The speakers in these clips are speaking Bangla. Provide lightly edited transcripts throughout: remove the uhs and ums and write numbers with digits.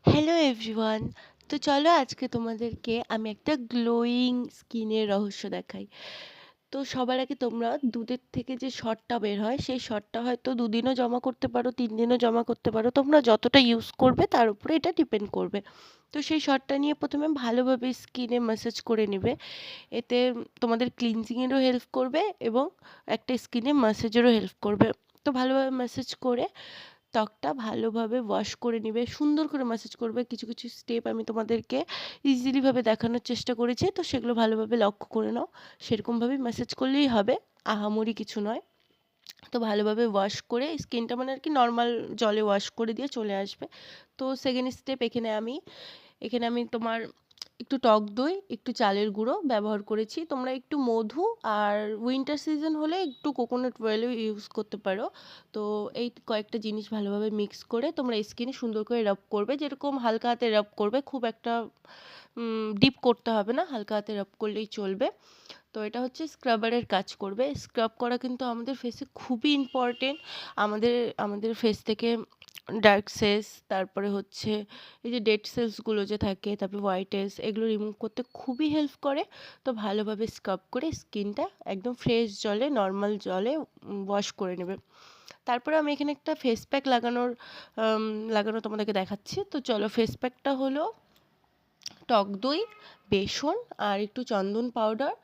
Hello everyone. তো চলো আজকে তোমাদেরকে আমি একটা গ্লোয়িং স্কিনের রহস্য দেখাই। তো সবার আগে তোমরা দুধের থেকে যে সরটা বের হয় সেই সরটা হয়তো দুদিনও জমা করতে পারো, 3 দিনও জমা করতে পারো, তোমরা যতটা ইউজ করবে তার উপরে এটা ডিপেন্ড করবে। তো সেই সরটা নিয়ে প্রথমে ভালোভাবে স্কিনে ম্যাসাজ করে নেবে। এতে তোমাদের ক্লিনজিংয়েরও হেল্প করবে এবং একটা স্কিনে ম্যাসাজেরও হেল্প করবে। তো ভালোভাবে ম্যাসাজ করে ত্বকটা ভালোভাবে ওয়াশ করে নিবে, সুন্দর করে ম্যাসাজ করবে। কিছু কিছু স্টেপ আমি তোমাদেরকে ইজিলিভাবে দেখানোর চেষ্টা করেছি, তো সেগুলো ভালোভাবে লক্ষ্য করে নাও। সেরকমভাবেই ম্যাসাজ করলেই হবে, আহামরি কিছু নয়। তো ভালোভাবে ওয়াশ করে স্কিনটা মানে আর কি নর্মাল জলে ওয়াশ করে দিয়ে চলে আসবে। তো সেকেন্ড স্টেপ এখানে আমি তোমার একটু টক দই, একটু চালের গুঁড়ো ব্যবহার করেছি। তোমরা একটু মধু আর উইন্টার সিজন হলে একটু কোকোনাট অয়েলও ইউজ করতে পারো। তো এই কয়েকটা জিনিস ভালোভাবে মিক্স করে তোমরা স্কিনে সুন্দর করে রাব করবে। যেরকম হালকা হাতে রাব করবে, খুব একটা ডিপ করতে হবে না, হালকা হাতে রাব করলেই চলবে। তো এটা হচ্ছে স্ক্রাবারের কাজ করবে। স্ক্রাব করা কিন্তু আমাদের ফেসে খুবই ইম্পর্টেন্ট। আমাদের আমাদের ফেস থেকে ডার্ক সেলস, তারপরে হচ্ছে এই যে ডেড সেলসগুলো যে থাকে, তারপরে হোয়াইট হেডস, এগুলো রিমুভ করতে খুবই হেল্প করে। তো ভালোভাবে স্ক্রাব করে স্কিনটা একদম ফ্রেশ জলে, নর্মাল জলে ওয়াশ করে নেবে। তারপরে আমি এখানে একটা ফেস প্যাক লাগানো তোমাদেরকে দেখাচ্ছি। তো চলো, ফেস প্যাকটা হলো টক দই, বেসন আর একটু চন্দন পাউডার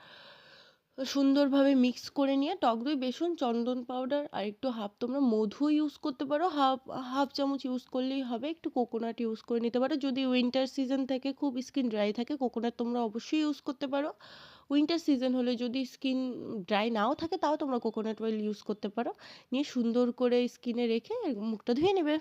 সুন্দরভাবে মিক্স করে নিয়ে, টক দই, বেসন, চন্দন পাউডার আর একটু হাফ তোমরা মধু ইউজ করতে পারো, হাফ হাফ চামচ ইউজ করলেই হবে। একটু কোকোনাট ইউজ করে নিতে পারো। যদি উইন্টার সিজন থাকে, খুব স্কিন ড্রাই থাকে, কোকোনাট তোমরা অবশ্যই ইউজ করতে পারো। উইন্টার সিজন হলে যদি স্কিন ড্রাই নাও থাকে, তাও তোমরা কোকোনাট অয়েল ইউজ করতে পারো। নিয়ে সুন্দর করে স্কিনে রেখে মুখটা ধুয়ে নেবে।